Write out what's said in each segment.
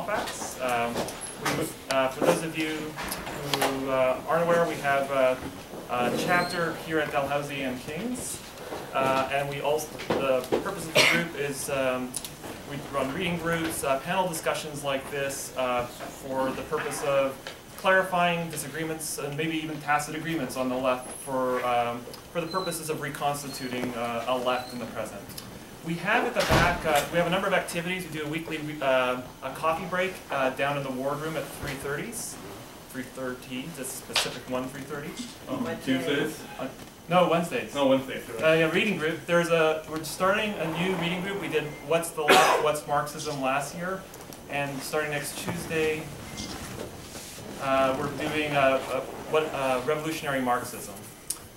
Halifax. For those of you who aren't aware, we have a chapter here at Dalhousie and King's, and we also, the purpose of the group is we run reading groups, panel discussions like this for the purpose of clarifying disagreements and maybe even tacit agreements on the left for the purposes of reconstituting a left in the present. We have at the back, we have a number of activities. We do a weekly a coffee break down in the wardroom at 3:30. 3:30, the specific one 3:30. Tuesdays? No, Wednesdays. No, Wednesdays. Yeah, reading group. We're starting a new reading group. We did What's the Left, What's Marxism last year. And starting next Tuesday, we're doing revolutionary Marxism.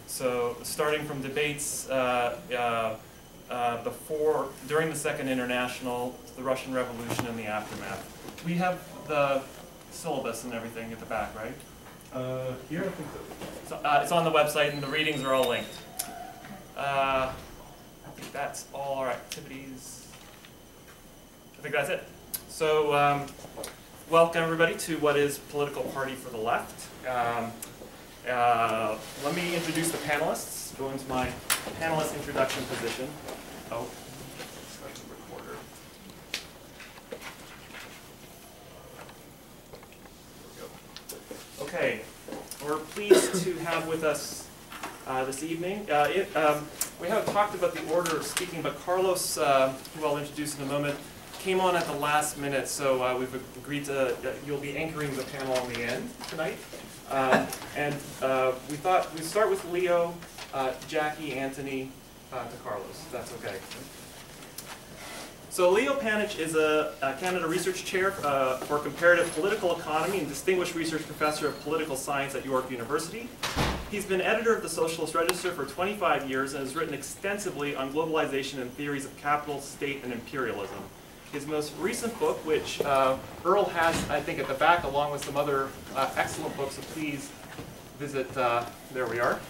So starting from debates during the Second International, the Russian Revolution and the aftermath. We have the syllabus and everything at the back, right? Here, I think so. It's on the website and the readings are all linked. I think that's all our activities. I think that's it. So welcome everybody to what is Political Party for the Left. Let me introduce the panelists. Go into my panelist introduction position. Oh, discussion recorder. There we go. Okay, we're pleased to have with us this evening. We haven't talked about the order of speaking, but Carlos, who I'll introduce in a moment, came on at the last minute, so we've agreed to, you'll be anchoring the panel on the end tonight. We thought we'd start with Leo, Jackie, Anthony, to Carlos, if that's okay. So Leo Panitch is a Canada Research Chair for Comparative Political Economy and Distinguished Research Professor of Political Science at York University. He's been editor of the Socialist Register for 25 years and has written extensively on globalization and theories of capital, state, and imperialism. His most recent book, which Earl has, I think, at the back, along with some other excellent books, so please visit, there we are,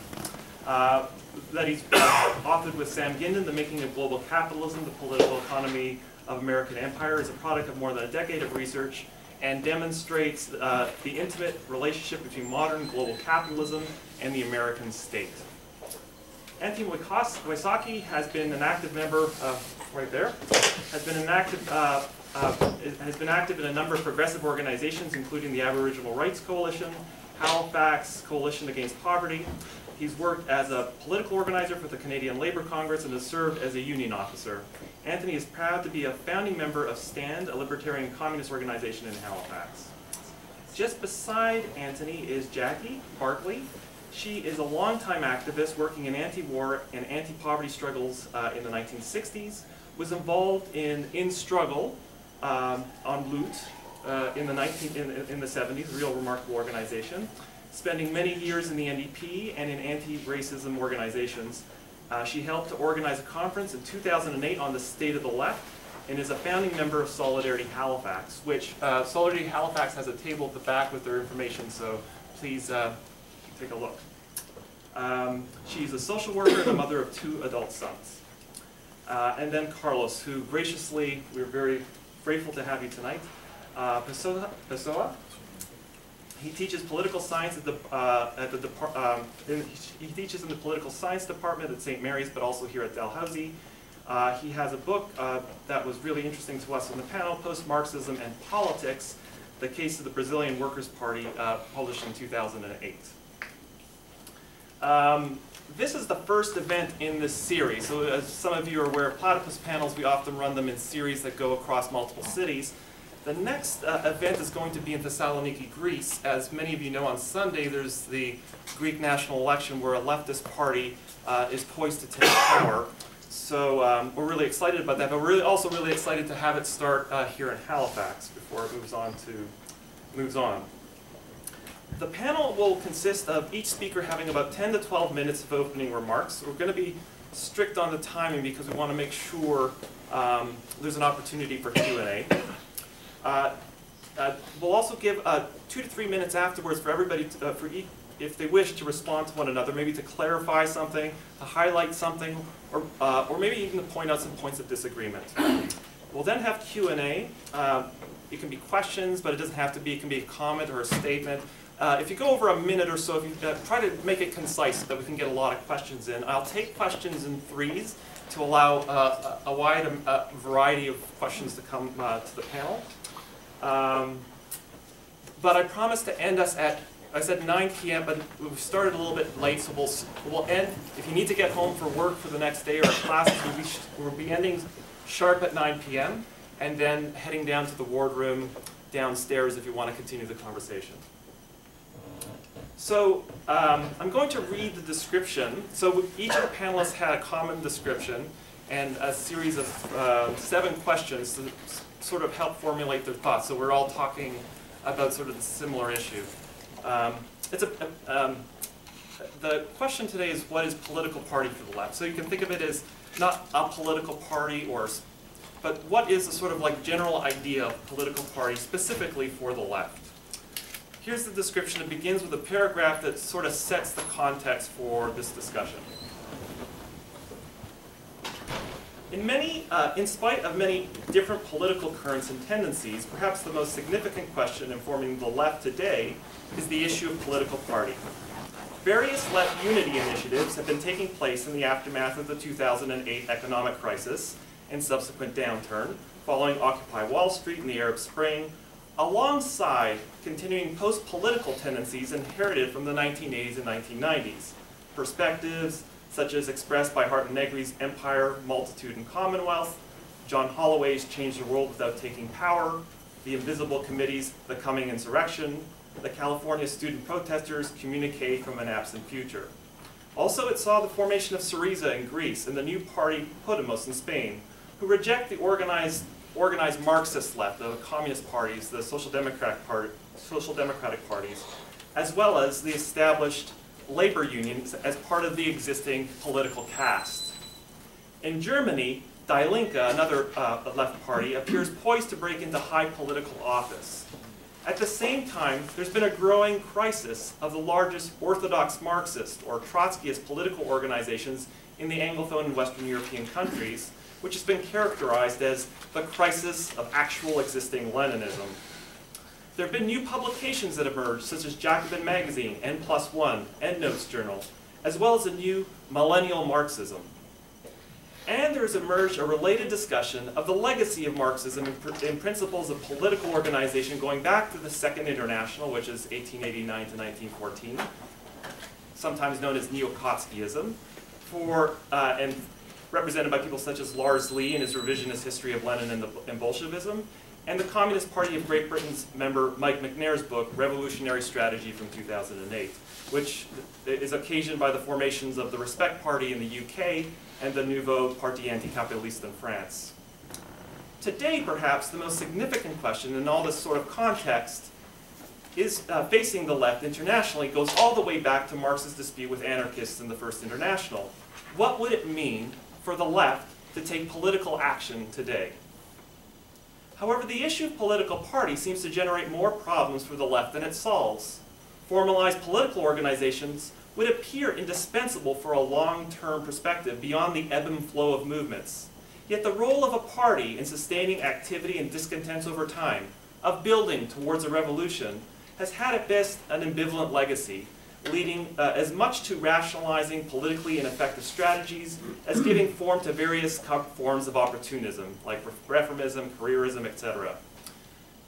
that he's authored with Sam Gindin, The Making of Global Capitalism, The Political Economy of American Empire, is a product of more than a decade of research and demonstrates the intimate relationship between modern global capitalism and the American state. Anthony Wysocki has been an active member, right there, has been active in a number of progressive organizations, including the Aboriginal Rights Coalition, Halifax Coalition Against Poverty. He's worked as a political organizer for the Canadian Labour Congress and has served as a union officer. Anthony is proud to be a founding member of STAND, a libertarian communist organization in Halifax. Just beside Anthony is Jackie Barkley. She is a longtime activist working in anti-war and anti-poverty struggles in the 1960s, was involved in struggle on loot in the 70s, a real remarkable organization, spending many years in the NDP and in anti-racism organizations. She helped to organize a conference in 2008 on the state of the left and is a founding member of Solidarity Halifax, which Solidarity Halifax has a table at the back with their information, so please take a look. She's a social worker and a mother of 2 adult sons. And then Carlos, who graciously, we're very grateful to have you tonight. Pessoa. He teaches political science he teaches in the political science department at St. Mary's, but also here at Dalhousie. He has a book that was really interesting to us on the panel, Post-Marxism and Politics, The Case of the Brazilian Workers' Party, published in 2008. This is the first event in this series. So as some of you are aware of platypus panels, we often run them in series that go across multiple cities. The next event is going to be in Thessaloniki, Greece. As many of you know, on Sunday there's the Greek national election where a leftist party is poised to take power. So we're really excited about that, but we're also really excited to have it start here in Halifax before it moves on. The panel will consist of each speaker having about 10 to 12 minutes of opening remarks. We're going to be strict on the timing because we want to make sure there's an opportunity for Q&A. We'll also give 2 to 3 minutes afterwards for everybody, if they wish, to respond to one another, maybe to clarify something, to highlight something, or maybe even to point out some points of disagreement. We'll then have Q&A. It can be questions, but it doesn't have to be. It can be a comment or a statement. If you go over a minute or so, if you try to make it concise so that we can get a lot of questions in. I'll take questions in threes to allow a wide variety of questions to come to the panel. But I promise to end us at, I said 9 p.m., but we've started a little bit late, so we'll end. If you need to get home for work for the next day or classes, we'll be ending sharp at 9 p.m. and then heading down to the wardroom downstairs if you want to continue the conversation. So I'm going to read the description. So each of the panelists had a common description and a series of 7 questions to sort of help formulate their thoughts. So we're all talking about sort of the similar issue. The question today is, what is political party for the left? So you can think of it as not a political party, but what is the sort of like general idea of political party specifically for the left? Here's the description. It begins with a paragraph that sort of sets the context for this discussion. In spite of many different political currents and tendencies, perhaps the most significant question informing the left today is the issue of political party. Various left unity initiatives have been taking place in the aftermath of the 2008 economic crisis and subsequent downturn, following Occupy Wall Street and the Arab Spring, alongside continuing post-political tendencies inherited from the 1980s and 1990s. Perspectives such as expressed by Hart and Negri's Empire, Multitude, and Commonwealth, John Holloway's Change the World Without Taking Power, the Invisible Committee's The Coming Insurrection, the California student protesters' Communique from an Absent Future. Also, it saw the formation of Syriza in Greece and the new party Podemos in Spain, who reject the organized Marxist left of the communist parties, the Social Democratic parties, as well as the established labor unions as part of the existing political caste. In Germany, Die Linke, another left party, appears poised to break into high political office. At the same time, there's been a growing crisis of the largest orthodox Marxist or Trotskyist political organizations in the Anglophone and Western European countries, which has been characterized as the crisis of actual existing Leninism. There have been new publications that emerged, such as Jacobin Magazine, N+1, Endnotes Journal, as well as a new millennial Marxism. And there has emerged a related discussion of the legacy of Marxism in principles of political organization going back to the Second International, which is 1889 to 1914, sometimes known as Neo-Trotskyism, and represented by people such as Lars Lee in his revisionist history of Lenin and Bolshevism, and the Communist Party of Great Britain's member Mike McNair's book, Revolutionary Strategy from 2008, which is occasioned by the formations of the Respect Party in the UK and the Nouveau Parti Anticapitaliste in France. Today, perhaps, the most significant question in all this sort of context is facing the left internationally goes all the way back to Marx's dispute with anarchists in the First International. What would it mean for the left to take political action today? However, the issue of political party seems to generate more problems for the left than it solves. Formalized political organizations would appear indispensable for a long-term perspective beyond the ebb and flow of movements. Yet the role of a party in sustaining activity and discontents over time, of building towards a revolution, has had at best an ambivalent legacy, leading as much to rationalizing politically ineffective strategies as giving form to various forms of opportunism, like reformism, careerism, etc.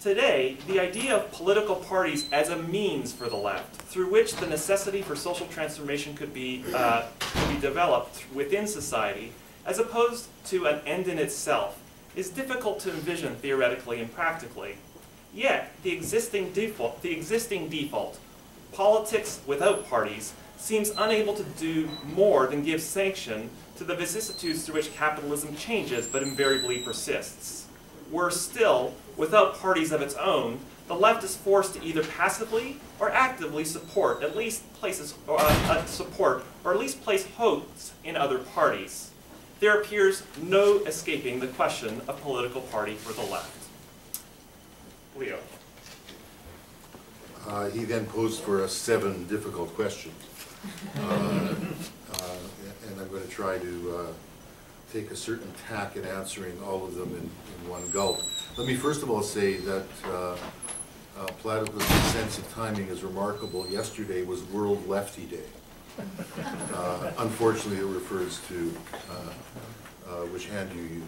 Today, the idea of political parties as a means for the left, through which the necessity for social transformation could be developed within society, as opposed to an end in itself, is difficult to envision theoretically and practically. Yet, the existing default, politics without parties, seems unable to do more than give sanction to the vicissitudes through which capitalism changes but invariably persists. Worse still, without parties of its own, the left is forced to either passively or actively support, at least place hopes in other parties. There appears no escaping the question of political party for the left. Leo. He then posed for us 7 difficult questions. And I'm going to try to take a certain tack in answering all of them in one gulp. Let me first of all say that Platypus' sense of timing is remarkable. Yesterday was World Lefty Day. Unfortunately, it refers to which hand you use.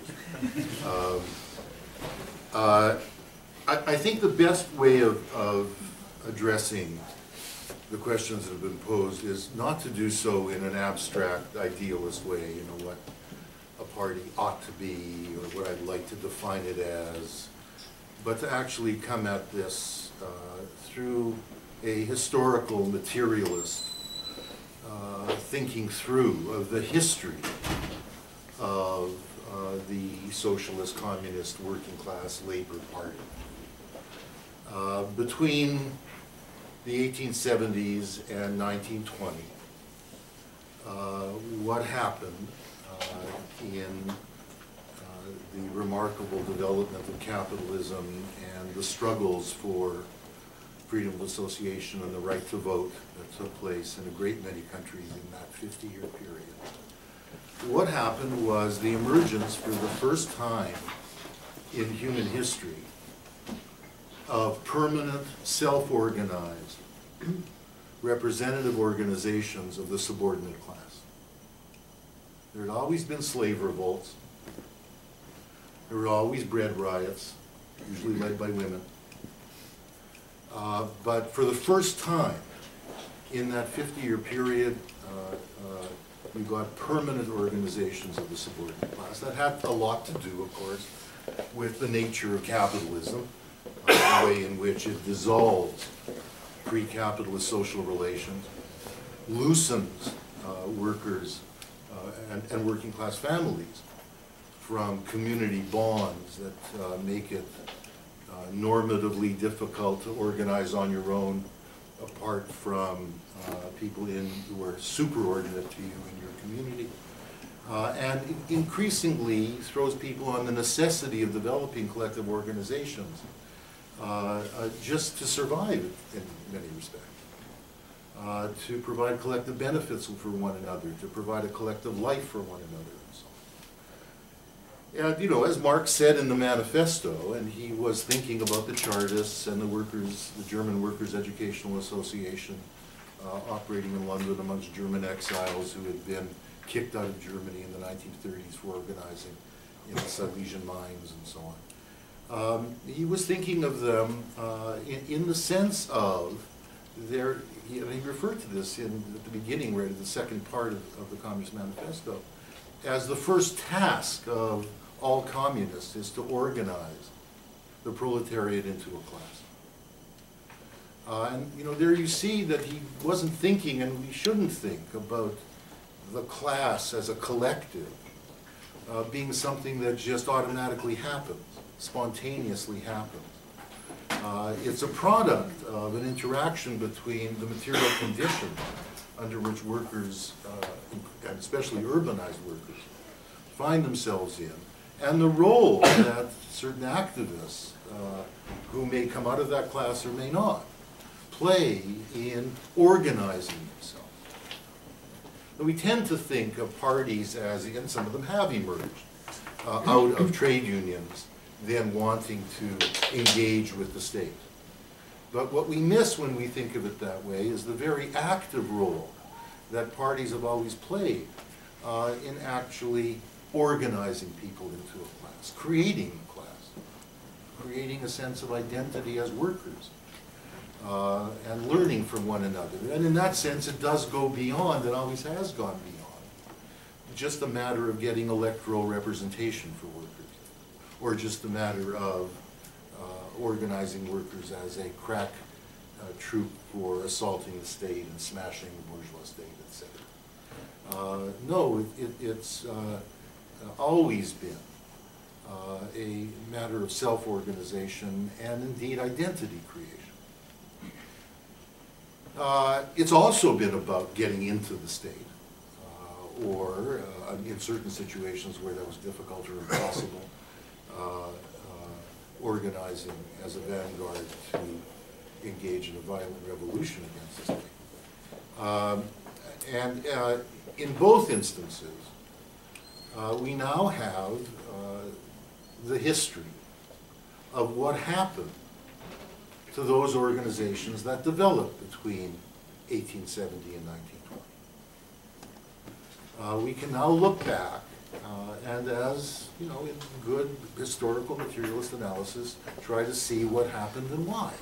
I think the best way of addressing the questions that have been posed is not to do so in an abstract, idealist way, you know, what a party ought to be or what I'd like to define it as, but to actually come at this through a historical materialist thinking through of the history of the socialist, communist, working class labor party. Between the 1870s and 1920, what happened in the remarkable development of capitalism and the struggles for freedom of association and the right to vote that took place in a great many countries in that 50-year period. What happened was the emergence for the first time in human history of permanent, self-organized, representative organizations of the subordinate class. There had always been slave revolts. There were always bread riots, usually led by women. But for the first time in that 50-year period, we got permanent organizations of the subordinate class. That had a lot to do, of course, with the nature of capitalism, the way in which it dissolves pre-capitalist social relations, loosens workers and working class families from community bonds that make it normatively difficult to organize on your own apart from people who are superordinate to you in your community. And increasingly throws people on the necessity of developing collective organizations just to survive in many respects, to provide collective benefits for one another, to provide a collective life for one another, and so on. And, you know, as Marx said in the manifesto, and he was thinking about the Chartists and the German Workers' Educational Association operating in London amongst German exiles who had been kicked out of Germany in the 1930s for organizing in the Silesian mines and so on. He was thinking of them in the sense of he referred to this at the beginning, right at the second part of the Communist Manifesto, as the first task of all communists is to organize the proletariat into a class. And you know, there you see that he wasn't thinking, and we shouldn't think, about the class as a collective being something that just automatically happens, spontaneously happens. It's a product of an interaction between the material conditions under which workers, and especially urbanized workers, find themselves in, and the role that certain activists, who may come out of that class or may not, play in organizing themselves. We tend to think of parties as, and some of them have emerged, out of trade unions, then wanting to engage with the state. But what we miss when we think of it that way is the very active role that parties have always played in actually organizing people into a class, creating a class, creating a sense of identity as workers, and learning from one another. And in that sense, it does go beyond, it always has gone beyond, just a matter of getting electoral representation for workers, or just a matter of organizing workers as a crack troop for assaulting the state and smashing the bourgeois state, etc. No, it's always been a matter of self-organization and indeed identity creation. It's also been about getting into the state, or in certain situations where that was difficult or impossible, organizing as a vanguard to engage in a violent revolution against the state. And in both instances, we now have the history of what happened to those organizations that developed between 1870 and 1920. We can now look back and, as you know, in good historical materialist analysis, try to see what happened and why.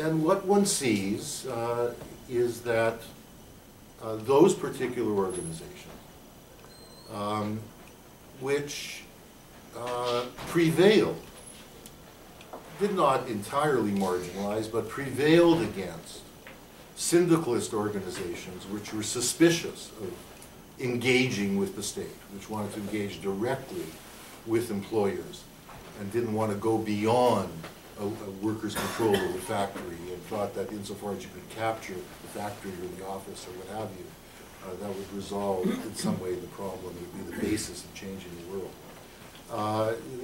And what one sees is that those particular organizations, which prevailed, did not entirely marginalize, but prevailed against syndicalist organizations which were suspicious of engaging with the state, which wanted to engage directly with employers and didn't want to go beyond a worker's control of the factory, and thought that insofar as you could capture the factory or the office or what have you, that would resolve in some way the problem, would be the basis of changing the world.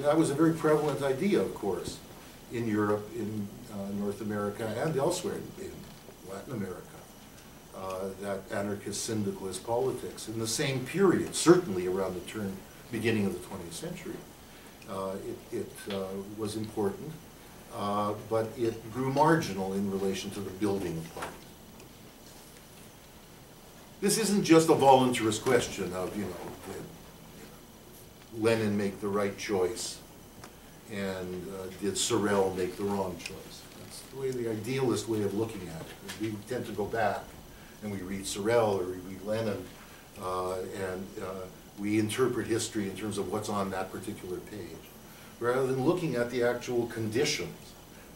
That was a very prevalent idea, of course, in Europe, in North America, and elsewhere in Latin America, that anarchist syndicalist politics in the same period, certainly around the beginning of the 20th century, it was important, but it grew marginal in relation to the building of parties. This isn't just a voluntarist question of, you know, did Lenin make the right choice, and did Sorel make the wrong choice? That's the way, the idealist way of looking at it. We tend to go back and we read Sorel or we read Lenin, and we interpret history in terms of what's on that particular page, rather than looking at the actual conditions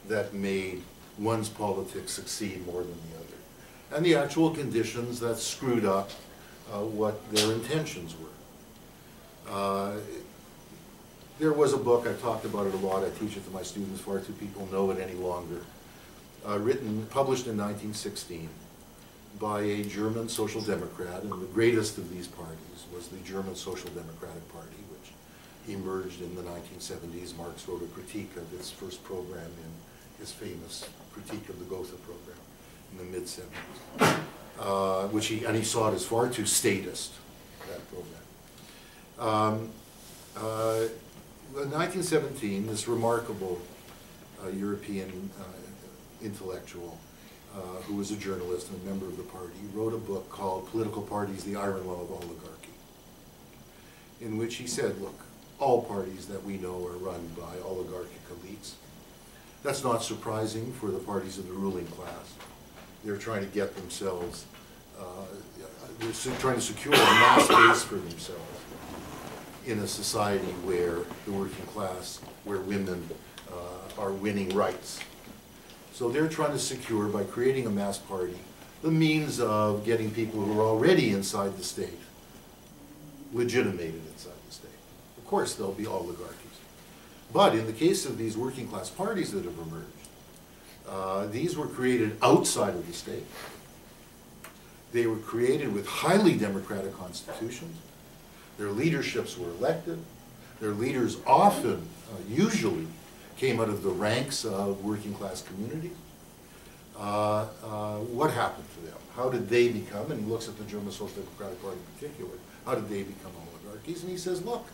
that made one's politics succeed more than the other, and the actual conditions that screwed up what their intentions were. There was a book, I've talked about it a lot, I teach it to my students, far too people know it any longer, published in 1916 by a German social democrat, and the greatest of these parties was the German Social Democratic Party, which emerged in the 1970s. Marx wrote a critique of its first program in his famous critique of the Gotha program in the mid-70s, and he saw it as far too statist, that program. In 1917, this remarkable European intellectual, who was a journalist and a member of the party, wrote a book called Political Parties, the Iron Law of Oligarchy, in which he said, look, all parties that we know are run by oligarchic elites. That's not surprising for the parties of the ruling class. They're trying to get themselves, they're trying to secure a mass base for themselves in a society where the working class, where women are winning rights. So they're trying to secure, by creating a mass party, the means of getting people who are already inside the state legitimated inside the state. Of course, there'll be oligarchies. But in the case of these working class parties that have emerged, these were created outside of the state. They were created with highly democratic constitutions. Their leaderships were elected. Their leaders often, usually, came out of the ranks of working class communities. What happened to them? How did they become, and he looks at the German Social Democratic Party in particular, how did they become oligarchies? And he says, look,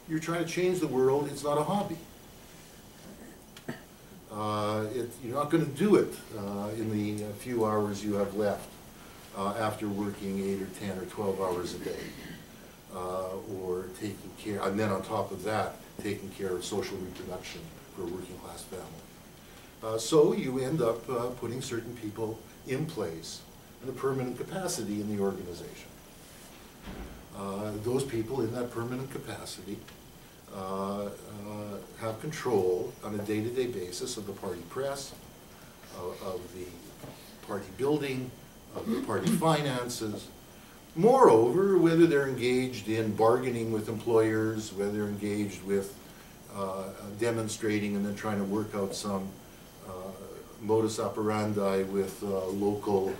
you're trying to change the world, it's not a hobby. You're not going to do it in the few hours you have left after working 8 or 10 or 12 hours a day. Or taking care, and then on top of that, taking care of social reproduction for a working class family. So you end up putting certain people in place in a permanent capacity in the organization. Those people in that permanent capacity have control on a day-to-day basis of the party press, of the party building, of the party finances. Moreover, whether they're engaged in bargaining with employers, whether they're engaged with demonstrating and then trying to work out some modus operandi with local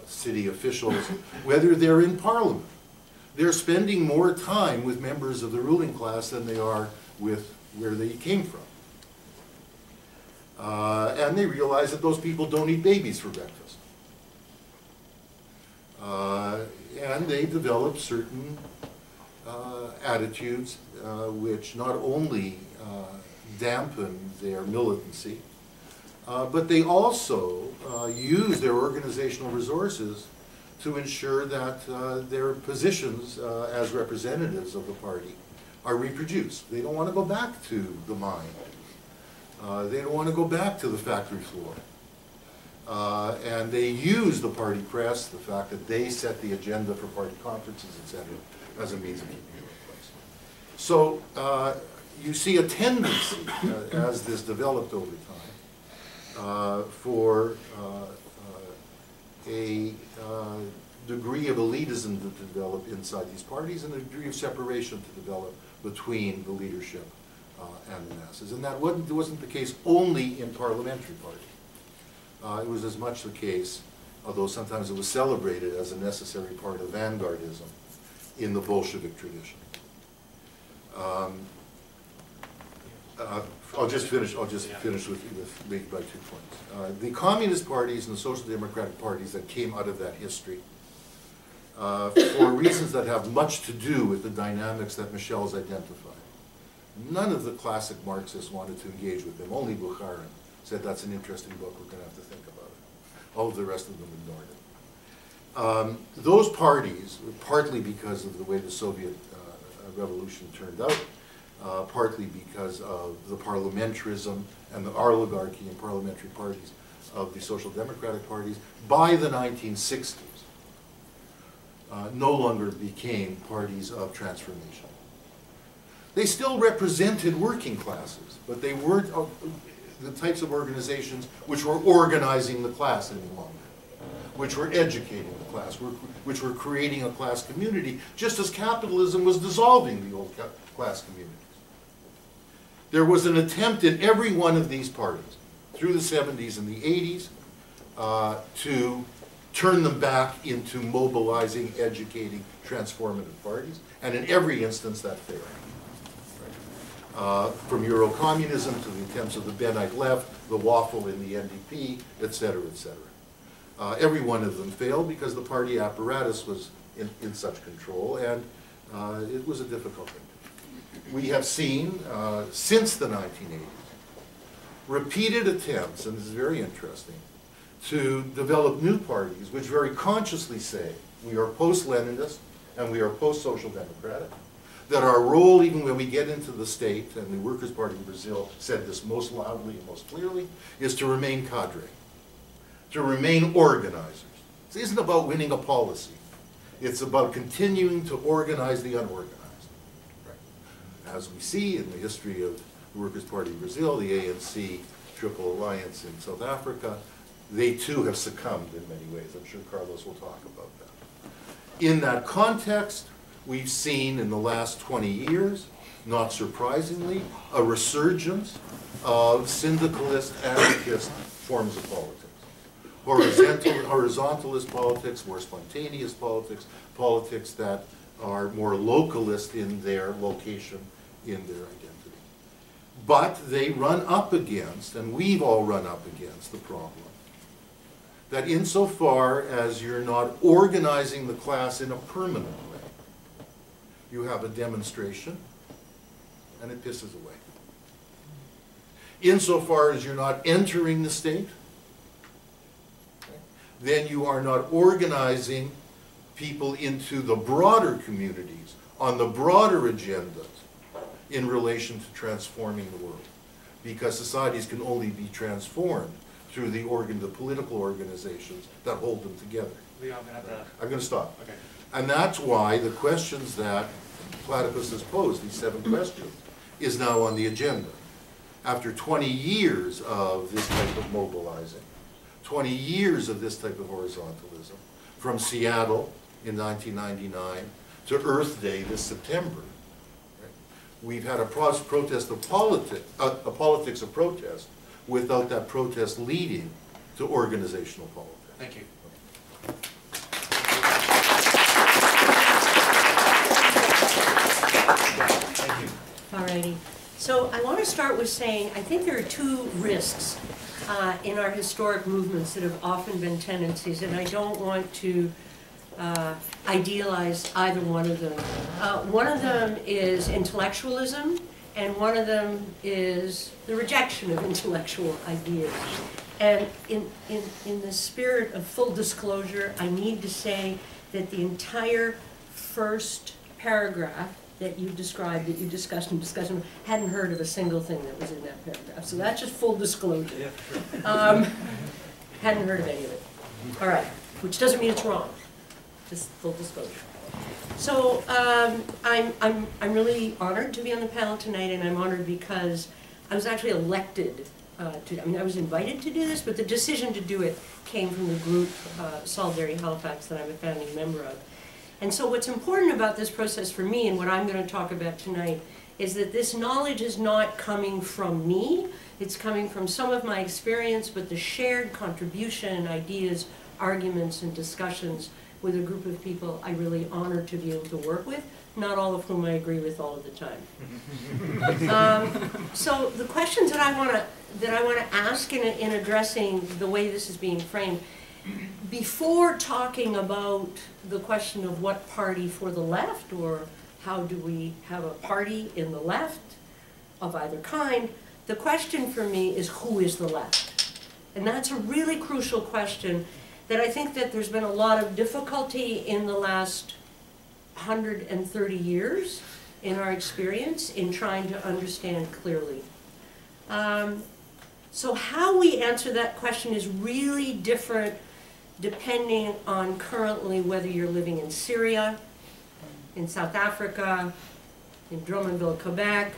city officials, whether they're in parliament. They're spending more time with members of the ruling class than they are with where they came from. And they realize that those people don't eat babies for breakfast. And they develop certain attitudes which not only dampen their militancy, but they also use their organizational resources to ensure that their positions as representatives of the party are reproduced. They don't want to go back to the mine. They don't want to go back to the factory floor. And they use the party press, the fact that they set the agenda for party conferences, etc., as a means of keeping it in place. So you see a tendency, as this developed over time, for a degree of elitism to develop inside these parties and a degree of separation to develop between the leadership and the masses. And that wasn't the case only in parliamentary parties. It was as much the case, although sometimes it was celebrated as a necessary part of vanguardism in the Bolshevik tradition. I'll just finish with by 2 points. The communist parties and the social democratic parties that came out of that history, for reasons that have much to do with the dynamics that Michel's identified. None of the classic Marxists wanted to engage with them. Only Bukharin said, that's an interesting book, we're going to have to think about it. All of the rest of them ignored it. Those parties, partly because of the way the Soviet revolution turned out, partly because of the parliamentarism and the oligarchy and parliamentary parties of the social democratic parties, by the 1960s, no longer became parties of transformation. They still represented working classes, but they weren't the types of organizations which were organizing the class any longer, which were educating the class, which were creating a class community, just as capitalism was dissolving the old class communities. There was an attempt in every one of these parties, through the 70s and the 80s, to turn them back into mobilizing, educating, transformative parties, and in every instance that failed. From Eurocommunism to the attempts of the Benite left, the waffle in the NDP, etc., etc. Every one of them failed because the party apparatus was in such control, and it was a difficult thing. We have seen, since the 1980s, repeated attempts, and this is very interesting, to develop new parties which very consciously say, we are post-Leninist and we are post-social democratic, that our role, even when we get into the state, and the Workers' Party of Brazil said this most loudly and most clearly, is to remain cadre, to remain organizers. This isn't about winning a policy. It's about continuing to organize the unorganized. Right. As we see in the history of the Workers' Party of Brazil, the ANC Triple Alliance in South Africa, they too have succumbed in many ways. I'm sure Carlos will talk about that. In that context, we've seen in the last 20 years, not surprisingly, a resurgence of syndicalist, anarchist forms of politics. Horizontalist politics, more spontaneous politics, politics that are more localist in their location, in their identity. But they run up against, and we've all run up against, the problem that insofar as you're not organizing the class in a permanent way, you have a demonstration, and it pisses away. Insofar as you're not entering the state, then you are not organizing people into the broader communities, on the broader agendas, in relation to transforming the world. Because societies can only be transformed through the political organizations that hold them together. Leon, I'm going to stop. Okay. And that's why the questions that Platypus has posed, these 7 questions, is now on the agenda. After 20 years of this type of mobilizing, 20 years of this type of horizontalism, from Seattle in 1999 to Earth Day this September, right? We've had a protest of a politics of protest without that protest leading to organizational politics. Thank you. Thank you. All righty. So I want to start with saying I think there are 2 risks in our historic movements that have often been tendencies, and I don't want to idealize either one of them. One of them is intellectualism, and one of them is the rejection of intellectual ideas. And in the spirit of full disclosure, I need to say that the entire first paragraph that you described, that you discussed, hadn't heard of a single thing that was in that paragraph. So that's just full disclosure. Yeah, sure. Hadn't heard of any of it. All right, which doesn't mean it's wrong. Just full disclosure. So I'm really honored to be on the panel tonight, and I'm honored because I was actually elected to. I mean, I was invited to do this, but the decision to do it came from the group Solidarity Halifax that I'm a founding member of. And so what's important about this process for me, and what I'm going to talk about tonight, is that this knowledge is not coming from me. It's coming from some of my experience, but the shared contribution, ideas, arguments, and discussions with a group of people I really honor to be able to work with, not all of whom I agree with all of the time. So the questions that I want to ask in addressing the way this is being framed, before talking about the question of what party for the left, or how do we have a party in the left of either kind, the question for me is who is the left? And that's a really crucial question that I think that there's been a lot of difficulty in the last 130 years in our experience in trying to understand clearly. So how we answer that question is really different depending on currently whether you're living in Syria, in South Africa, in Drummondville, Quebec,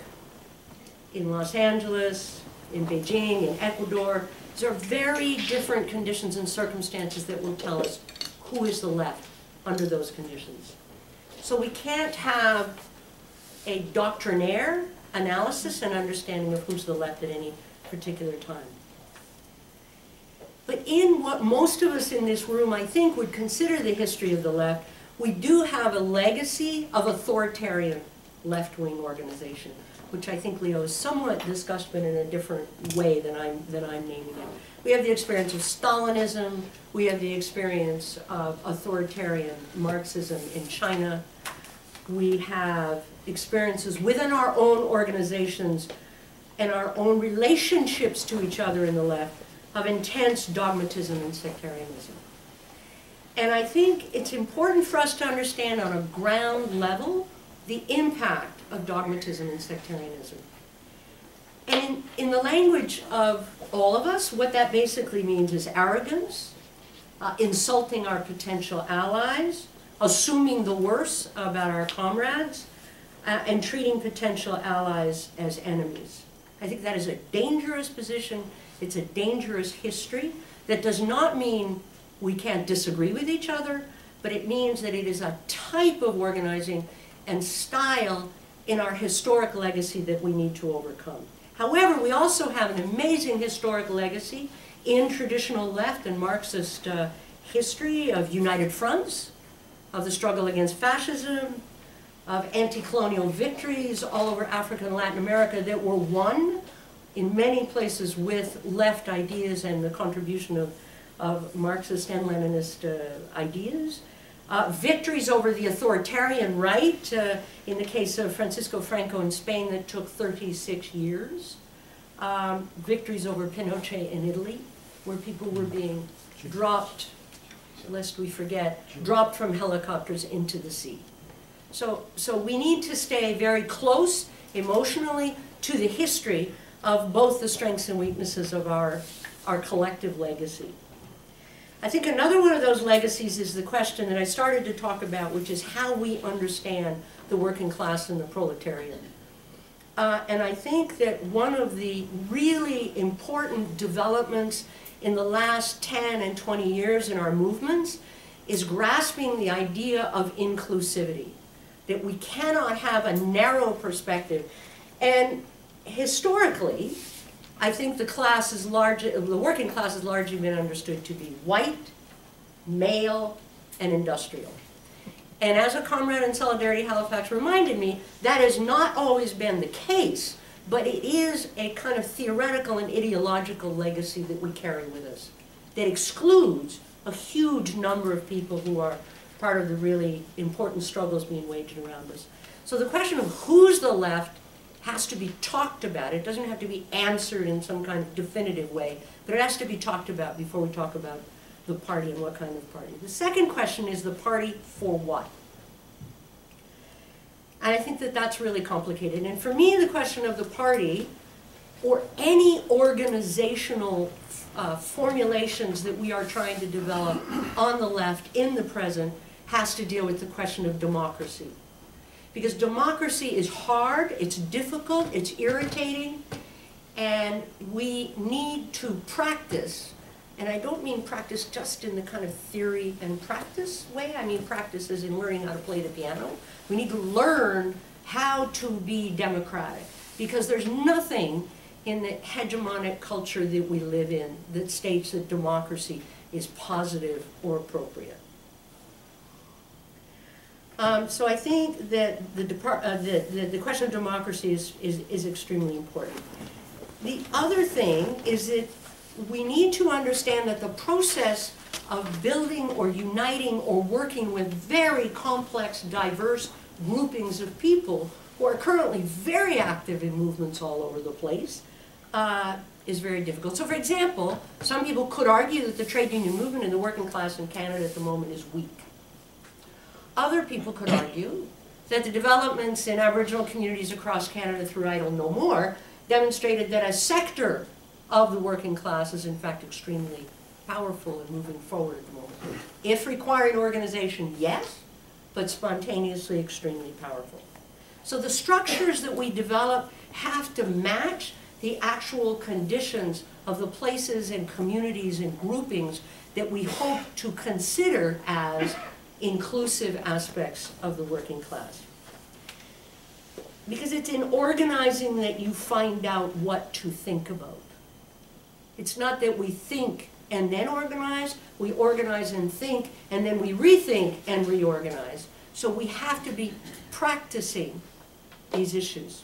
in Los Angeles, in Beijing, in Ecuador. These are very different conditions and circumstances that will tell us who is the left under those conditions. So we can't have a doctrinaire analysis and understanding of who's the left at any particular time. But in what most of us in this room, I think, would consider the history of the left, we do have a legacy of authoritarian left-wing organization, which I think Leo has somewhat discussed, but in a different way than I'm naming it. We have the experience of Stalinism. We have the experience of authoritarian Marxism in China. We have experiences within our own organizations and our own relationships to each other in the left of intense dogmatism and sectarianism. And I think it's important for us to understand on a ground level the impact of dogmatism and sectarianism. And in the language of all of us, what that basically means is arrogance, insulting our potential allies, assuming the worst about our comrades, and treating potential allies as enemies. I think that is a dangerous position. It's a dangerous history. That does not mean we can't disagree with each other, but it means that it is a type of organizing and style in our historic legacy that we need to overcome. However, we also have an amazing historic legacy in traditional left and Marxist history of united fronts, of the struggle against fascism, of anti-colonial victories all over Africa and Latin America that were won in many places with left ideas and the contribution of Marxist and Leninist ideas. Victories over the authoritarian right, in the case of Francisco Franco in Spain, that took 36 years. Victories over Pinochet in Italy, where people were being dropped, lest we forget, dropped from helicopters into the sea. So we need to stay very close emotionally to the history of both the strengths and weaknesses of our collective legacy. I think another one of those legacies is the question that I started to talk about, which is how we understand the working class and the proletariat. And I think that one of the really important developments in the last 10 and 20 years in our movements is grasping the idea of inclusivity, that we cannot have a narrow perspective. And historically, I think the working class has largely been understood to be white, male, and industrial. And as a comrade in Solidarity Halifax reminded me, that has not always been the case, but it is a kind of theoretical and ideological legacy that we carry with us that excludes a huge number of people who are part of the really important struggles being waged around us. So the question of who's the left has to be talked about. It doesn't have to be answered in some kind of definitive way, but it has to be talked about before we talk about the party and what kind of party. The second question is the party for what? And I think that that's really complicated. And for me, the question of the party, or any organizational formulations that we are trying to develop on the left in the present, has to deal with the question of democracy. Because democracy is hard, it's difficult, it's irritating, and we need to practice. And I don't mean practice just in the kind of theory and practice way. I mean practice as in learning how to play the piano. We need to learn how to be democratic, because there's nothing in the hegemonic culture that we live in that states that democracy is positive or appropriate. So I think that the question of democracy is extremely important. The other thing is that we need to understand that the process of building or uniting or working with very complex, diverse groupings of people who are currently very active in movements all over the place is very difficult. So for example, some people could argue that the trade union movement in the working class in Canada at the moment is weak. Other people could argue that the developments in Aboriginal communities across Canada through Idle No More demonstrated that a sector of the working class is in fact extremely powerful and moving forward at the moment. If requiring organization, yes, but spontaneously extremely powerful. So the structures that we develop have to match the actual conditions of the places and communities and groupings that we hope to consider as inclusive aspects of the working class. Because it's in organizing that you find out what to think about. It's not that we think and then organize, we organize and think, and then we rethink and reorganize. So we have to be practicing these issues.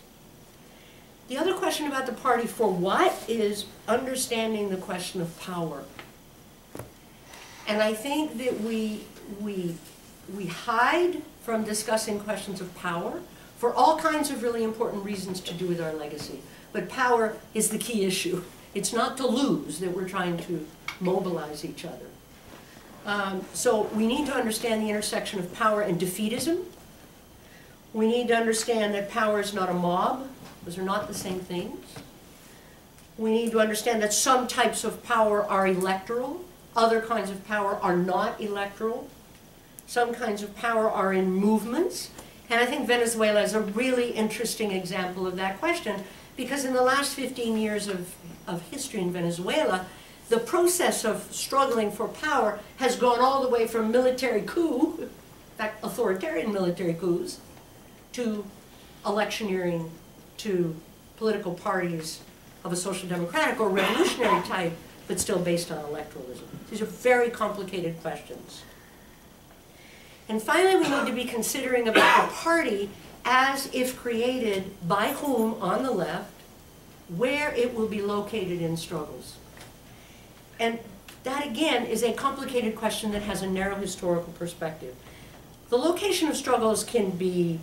The other question about the party for what is understanding the question of power. And I think that we hide from discussing questions of power for all kinds of really important reasons to do with our legacy. But power is the key issue. It's not to lose that we're trying to mobilize each other. So we need to understand the intersection of power and defeatism. We need to understand that power is not a mob. Those are not the same things. We need to understand that some types of power are electoral. Other kinds of power are not electoral. Some kinds of power are in movements. And I think Venezuela is a really interesting example of that question, because in the last 15 years of history in Venezuela, the process of struggling for power has gone all the way from military coup, in fact authoritarian military coups, to electioneering, to political parties of a social democratic or revolutionary type, but still based on electoralism. These are very complicated questions. And finally, we need to be considering about the party as if created by whom on the left, where it will be located in struggles. And that again is a complicated question that has a narrow historical perspective. The location of struggles can be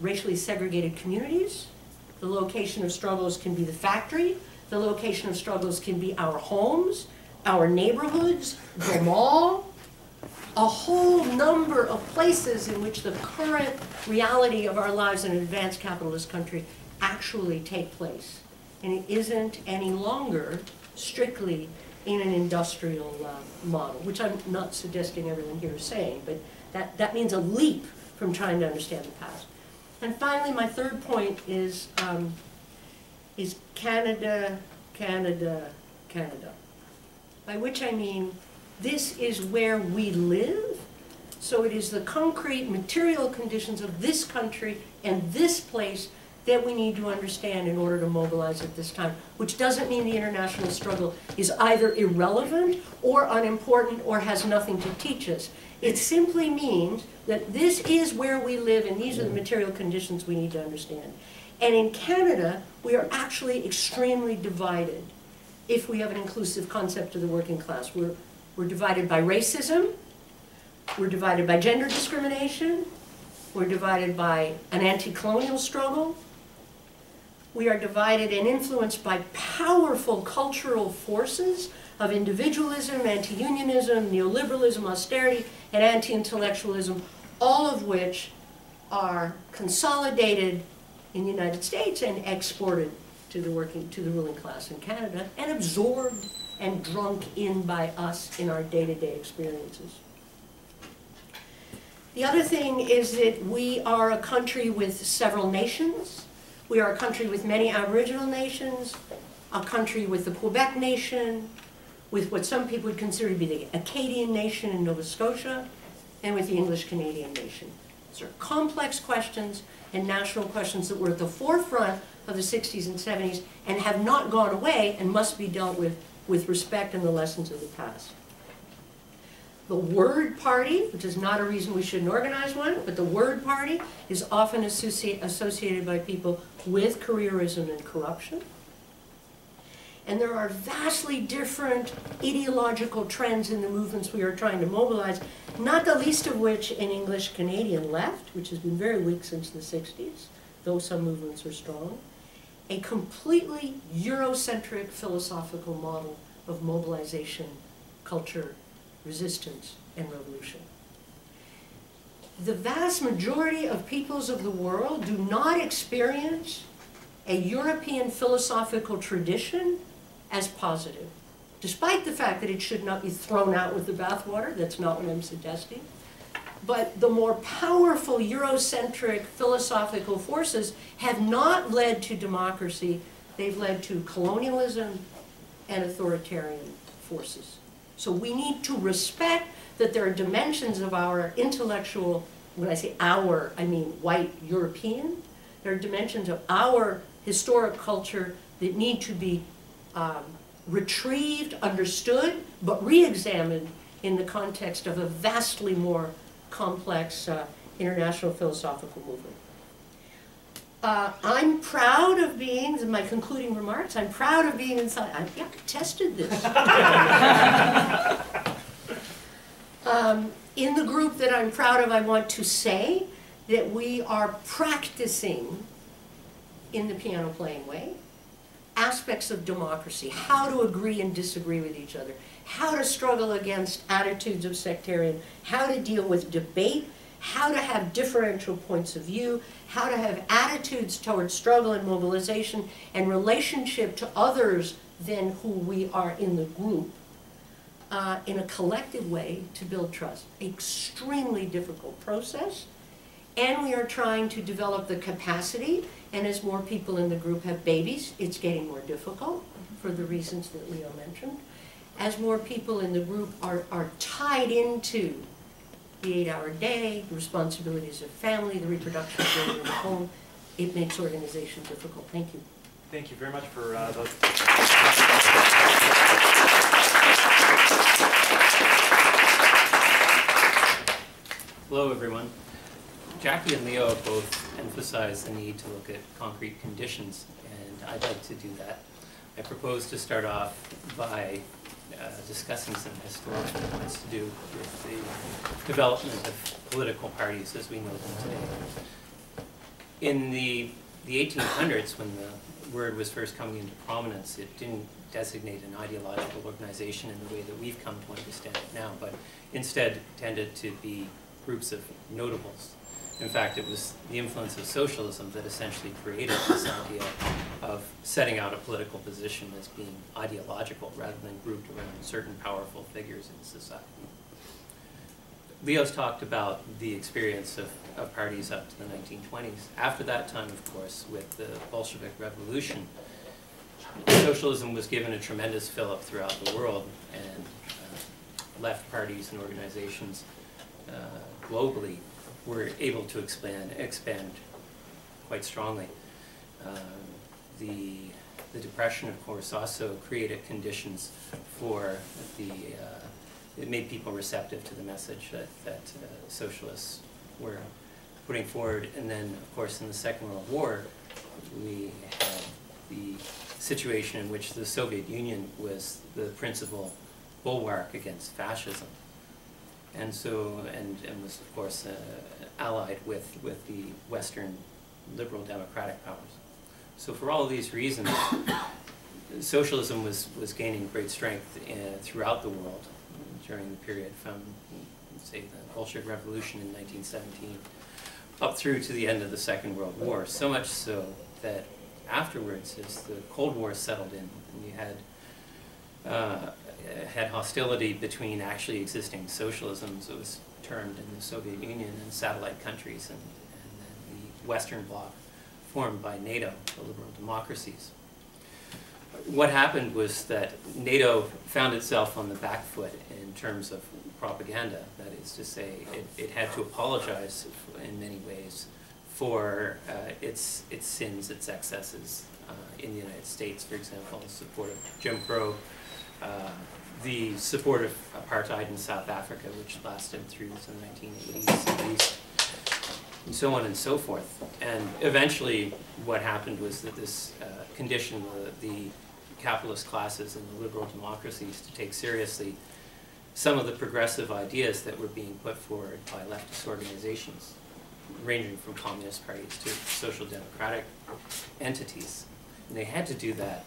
racially segregated communities. The location of struggles can be the factory. The location of struggles can be our homes, our neighborhoods, the mall, a whole number of places in which the current reality of our lives in an advanced capitalist country actually take place. And it isn't any longer strictly in an industrial model, which I'm not suggesting everyone here is saying, but that means a leap from trying to understand the past. And finally, my third point is Canada, Canada, Canada. By which I mean, this is where we live, so it is the concrete material conditions of this country and this place that we need to understand in order to mobilize at this time, which doesn't mean the international struggle is either irrelevant or unimportant or has nothing to teach us. It simply means that this is where we live and these are the material conditions we need to understand. And in Canada, we are actually extremely divided if we have an inclusive concept of the working class. We're divided by racism, We're divided by gender discrimination. We're divided by an anti-colonial struggle. We are divided and influenced by powerful cultural forces of individualism, anti-unionism, neoliberalism, austerity, and anti-intellectualism, all of which are consolidated in the United States and exported to the ruling class in Canada, and absorbed and drunk in by us in our day-to-day experiences. The other thing is that we are a country with several nations. We are a country with many Aboriginal nations, a country with the Quebec nation, with what some people would consider to be the Acadian nation in Nova Scotia, and with the English Canadian nation. These are complex questions and national questions that were at the forefront of the 60s and 70s and have not gone away and must be dealt with respect and the lessons of the past. The word party, which is not a reason we shouldn't organize one, but the word party is often associated by people with careerism and corruption. And there are vastly different ideological trends in the movements we are trying to mobilize, not the least of which an English Canadian left, which has been very weak since the 60s, though some movements are strong. A completely Eurocentric philosophical model of mobilization, culture, resistance, and revolution. The vast majority of peoples of the world do not experience a European philosophical tradition as positive, despite the fact that it should not be thrown out with the bathwater. That's not what I'm suggesting. But the more powerful Eurocentric philosophical forces have not led to democracy. They've led to colonialism and authoritarian forces. So we need to respect that there are dimensions of our intellectual, when I say our, I mean white European. There are dimensions of our historic culture that need to be retrieved, understood, but re-examined in the context of a vastly more complex international philosophical movement. I'm proud of being, in my concluding remarks, I'm proud of being inside. I've tested this. In the group that I'm proud of, I want to say that we are practicing, in the piano playing way, aspects of democracy, how to agree and disagree with each other, how to struggle against attitudes of sectarian, how to deal with debate, how to have differential points of view, how to have attitudes towards struggle and mobilization and relationship to others than who we are in the group, in a collective way to build trust. Extremely difficult process, and we are trying to develop the capacity, and as more people in the group have babies, it's getting more difficult for the reasons that Leo mentioned. As more people in the group are tied into the 8-hour day, the responsibilities of family, the reproduction of children in the home, it makes organization difficult. Thank you. Thank you very much for those. Hello, everyone. Jackie and Leo both emphasized the need to look at concrete conditions, and I'd like to do that. I propose to start off by discussing some historical points to do with the development of political parties as we know them today. In the 1800s, when the word was first coming into prominence, it didn't designate an ideological organization in the way that we've come to understand it now, but instead tended to be groups of notables. In fact, it was the influence of socialism that essentially created this idea of setting out a political position as being ideological rather than grouped around certain powerful figures in society. Leo's talked about the experience of parties up to the 1920s. After that time, of course, with the Bolshevik Revolution, socialism was given a tremendous fill-up throughout the world, and left parties and organizations globally were able to expand quite strongly. The Depression, of course, also created conditions for it made people receptive to the message that socialists were putting forward. And then, of course, in the Second World War, we had the situation in which the Soviet Union was the principal bulwark against fascism. and was of course allied with the Western liberal democratic powers. So for all of these reasons, socialism was gaining great strength throughout the world during the period from, say, the Bolshevik Revolution in 1917 up through to the end of the Second World War. So much so that afterwards, as the Cold War settled in, and you had hostility between actually existing socialisms, it was termed, in the Soviet Union, and satellite countries, and then the Western Bloc formed by NATO, the liberal democracies. What happened was that NATO found itself on the back foot in terms of propaganda. That is to say, it had to apologize in many ways for its sins, its excesses in the United States, for example, the support of Jim Crow, the support of apartheid in South Africa, which lasted through the 1980s, 70s, and so on and so forth. And eventually what happened was that this conditioned the capitalist classes and the liberal democracies to take seriously some of the progressive ideas that were being put forward by leftist organizations, ranging from communist parties to social democratic entities. And they had to do that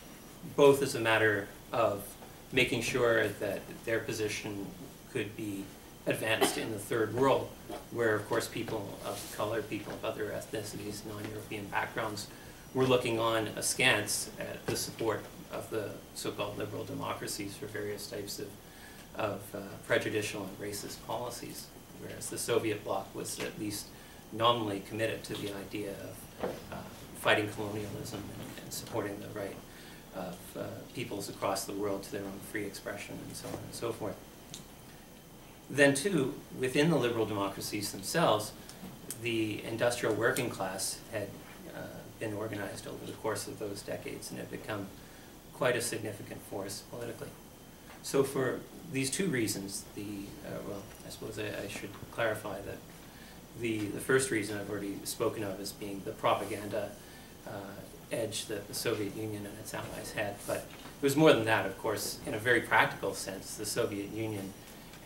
both as a matter of making sure that their position could be advanced in the third world, where of course people of color, people of other ethnicities, non-European backgrounds, were looking on askance at the support of the so-called liberal democracies for various types of prejudicial and racist policies, whereas the Soviet bloc was at least nominally committed to the idea of fighting colonialism and supporting the right of peoples across the world to their own free expression and so on and so forth. Then too, within the liberal democracies themselves, the industrial working class had been organized over the course of those decades and had become quite a significant force politically. So for these two reasons, well, I suppose I should clarify that the first reason I've already spoken of as being the propaganda edge that the Soviet Union and its allies had. But it was more than that, of course. In a very practical sense, the Soviet Union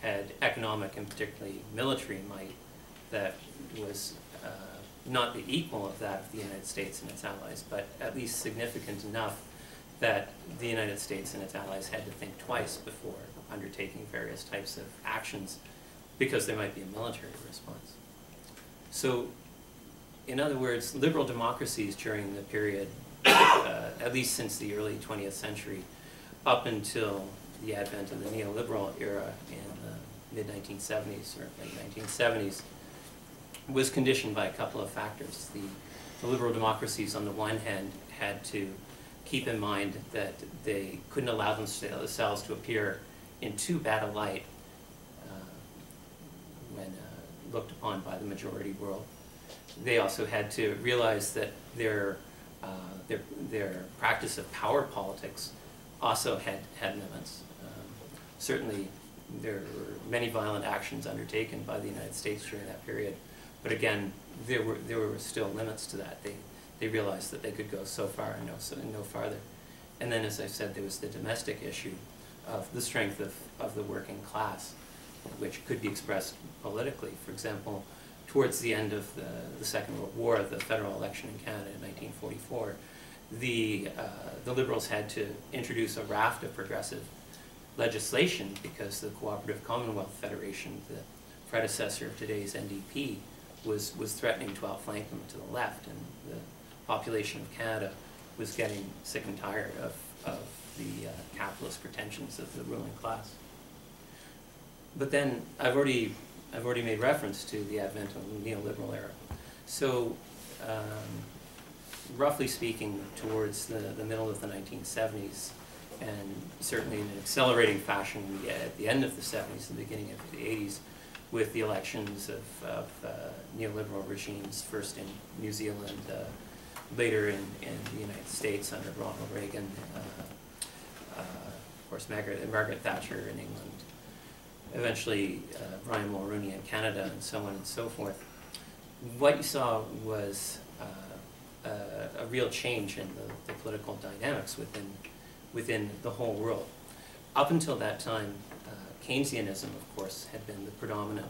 had economic and particularly military might that was not the equal of that of the United States and its allies, but at least significant enough that the United States and its allies had to think twice before undertaking various types of actions because there might be a military response. So, in other words, liberal democracies during the period, at least since the early 20th century, up until the advent of the neoliberal era in the mid-1970s or late 1970s, was conditioned by a couple of factors. The liberal democracies, on the one hand, had to keep in mind that they couldn't allow themselves to appear in too bad a light when looked upon by the majority world. They also had to realize that their practice of power politics also had limits. Certainly, there were many violent actions undertaken by the United States during that period, but again, there were still limits to that. They realized that they could go so far and no farther. And then, as I said, there was the domestic issue of the strength of the working class, which could be expressed politically. For example, towards the end of the Second World War, the federal election in Canada in 1944, the Liberals had to introduce a raft of progressive legislation because the Cooperative Commonwealth Federation, the predecessor of today's NDP, was threatening to outflank them to the left, and the population of Canada was getting sick and tired of the capitalist pretensions of the ruling class. But then I've already made reference to the advent of the neoliberal era. So, roughly speaking, towards the middle of the 1970s, and certainly in an accelerating fashion at the end of the 70s and the beginning of the 80s, with the elections of neoliberal regimes, first in New Zealand, later in the United States under Ronald Reagan, of course Margaret Thatcher in England, eventually Brian Mulroney in Canada, and so on and so forth. What you saw was a real change in the political dynamics within the whole world. Up until that time, Keynesianism, of course, had been the predominant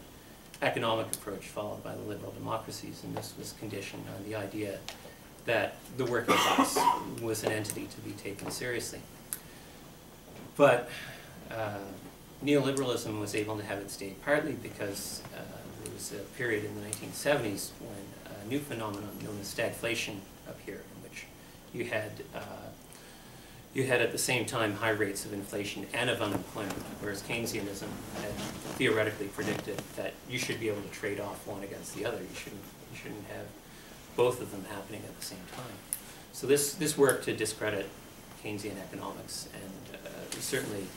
economic approach followed by the liberal democracies, and this was conditioned on the idea that the working class was an entity to be taken seriously. But neoliberalism was able to have its day partly because there was a period in the 1970s when a new phenomenon known as stagflation appeared, in which you had at the same time high rates of inflation and of unemployment, whereas Keynesianism had theoretically predicted that you should be able to trade off one against the other. You shouldn't have both of them happening at the same time. So this worked to discredit Keynesian economics, and certainly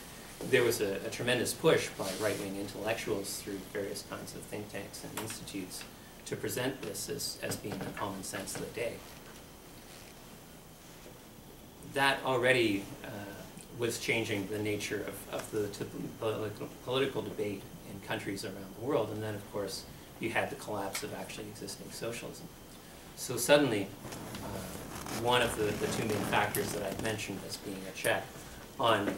there was a tremendous push by right-wing intellectuals through various kinds of think tanks and institutes to present this as being the common sense of the day. That already was changing the nature of the political debate in countries around the world, and then of course you had the collapse of actually existing socialism. So suddenly, one of the two main factors that I mentioned as being a check on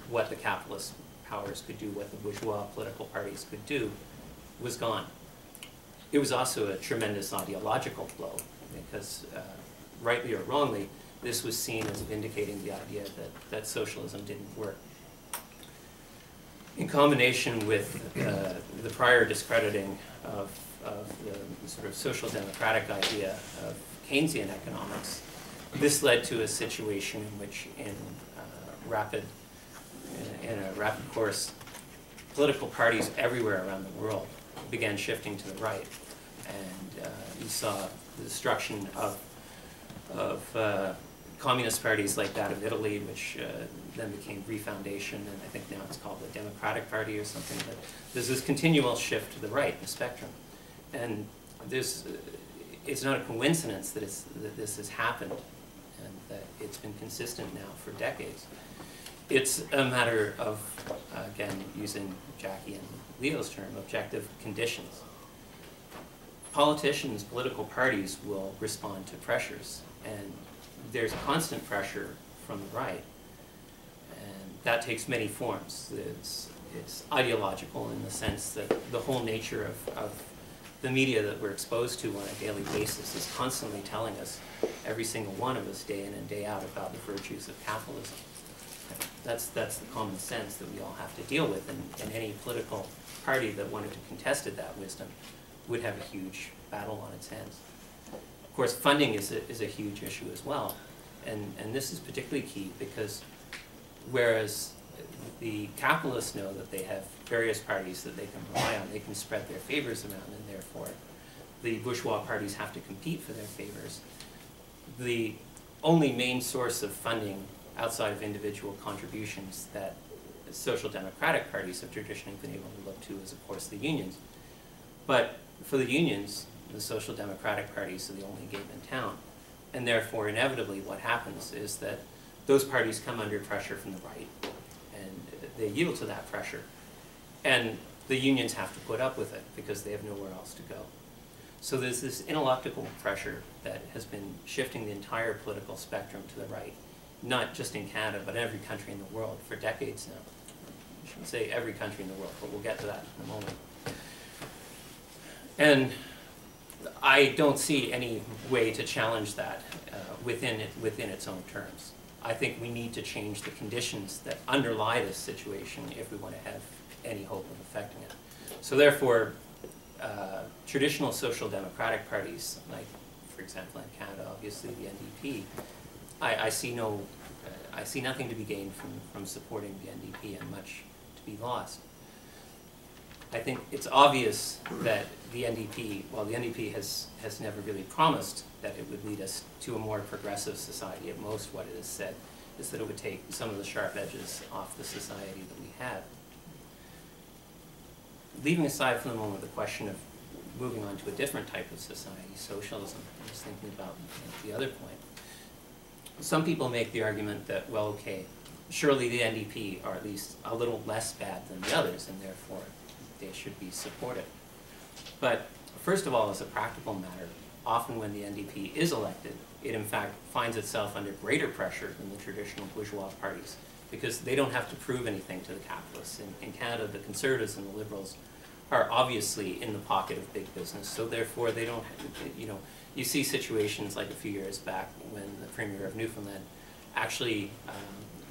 what the capitalist powers could do, what the bourgeois political parties could do, was gone. It was also a tremendous ideological blow because, rightly or wrongly, this was seen as vindicating the idea that socialism didn't work. In combination with the prior discrediting of the sort of social democratic idea of Keynesian economics, this led to a situation in which in a rapid course, political parties everywhere around the world began shifting to the right. And you saw the destruction of communist parties like that of Italy, which then became Refoundation, and I think now it's called the Democratic Party or something. But there's this continual shift to the right in the spectrum. And it's not a coincidence that this has happened and that it's been consistent now for decades. It's a matter of, again, using Jackie and Leo's term, objective conditions. Politicians, political parties will respond to pressures, and there's constant pressure from the right, and that takes many forms. It's ideological in the sense that the whole nature of the media that we're exposed to on a daily basis is constantly telling us, every single one of us, day in and day out, about the virtues of capitalism. That's the common sense that we all have to deal with, and any political party that wanted to contest that wisdom would have a huge battle on its hands. Of course, funding is a huge issue as well, and this is particularly key because whereas the capitalists know that they have various parties that they can rely on, they can spread their favors around, and therefore the bourgeois parties have to compete for their favors. The only main source of funding outside of individual contributions that social democratic parties have traditionally been able to look to is, of course, the unions. But for the unions, the social democratic parties are the only game in town. And therefore, inevitably, what happens is that those parties come under pressure from the right, and they yield to that pressure. And the unions have to put up with it because they have nowhere else to go. So there's this ineluctable pressure that has been shifting the entire political spectrum to the right, not just in Canada, but every country in the world for decades now. I shouldn't say every country in the world, but we'll get to that in a moment. And I don't see any way to challenge that within its own terms. I think we need to change the conditions that underlie this situation if we want to have any hope of affecting it. So therefore, traditional social democratic parties, like, for example, in Canada, obviously the NDP, I see nothing to be gained from supporting the NDP and much to be lost. I think it's obvious that the NDP, while the NDP has never really promised that it would lead us to a more progressive society, at most what it has said is that it would take some of the sharp edges off the society that we have. Leaving aside for the moment the question of moving on to a different type of society, socialism, I was thinking about the other point. Some people make the argument that, well, okay, surely the NDP are at least a little less bad than the others, and therefore they should be supported. But first of all, as a practical matter, often when the NDP is elected, it in fact finds itself under greater pressure than the traditional bourgeois parties because they don't have to prove anything to the capitalists. In Canada, the Conservatives and the Liberals are obviously in the pocket of big business, so therefore they don't, you see situations like a few years back when the Premier of Newfoundland actually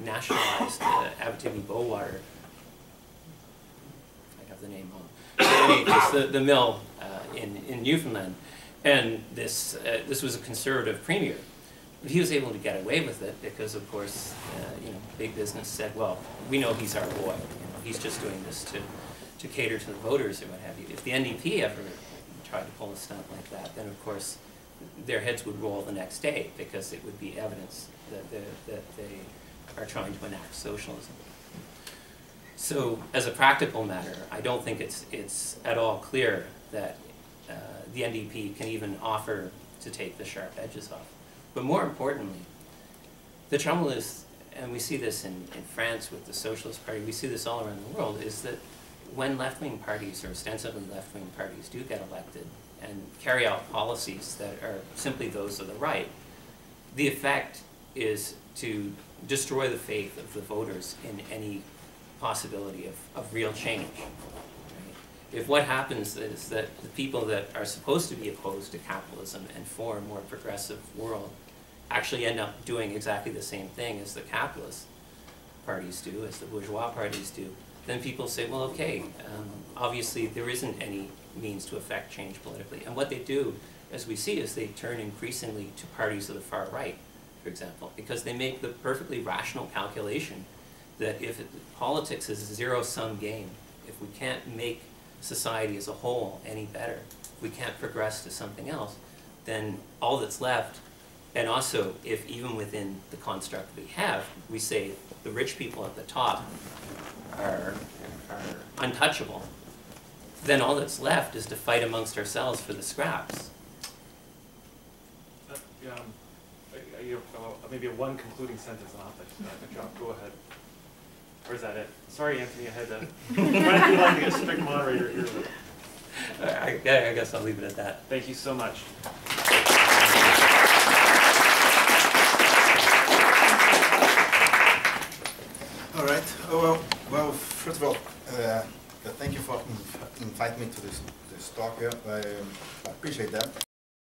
nationalized Abitibi-Bowater. I have the name wrong. It's the mill in Newfoundland, and this was a Conservative Premier. But he was able to get away with it because, of course, big business said, well, we know he's our boy. He's just doing this to cater to the voters or what have you. If the NDP ever tried to pull a stunt like that, then of course their heads would roll the next day because it would be evidence that they are trying to enact socialism. So, as a practical matter, I don't think it's at all clear that the NDP can even offer to take the sharp edges off. But more importantly, the trouble is, and we see this in France with the Socialist Party, we see this all around the world, is that when left-wing parties, or ostensibly left-wing parties, do get elected and carry out policies that are simply those of the right, the effect is to destroy the faith of the voters in any possibility of real change. Right? If what happens is that the people that are supposed to be opposed to capitalism and for a more progressive world actually end up doing exactly the same thing as the capitalist parties do, as the bourgeois parties do, then people say, well, okay, obviously there isn't any means to affect change politically. And what they do, as we see, is they turn increasingly to parties of the far right, for example, because they make the perfectly rational calculation that if politics is a zero-sum game, if we can't make society as a whole any better, if we can't progress to something else, then all that's left, and also if even within the construct we have, we say the rich people at the top are untouchable, then all that's left is to fight amongst ourselves for the scraps. Maybe one concluding sentence and I'll let you off. Go ahead. Or is that it? Sorry, Anthony, I had to try to like a strict moderator here. I guess I'll leave it at that. Thank you so much. All right. Well, first of all, thank you for inviting me to this talk here. I appreciate that.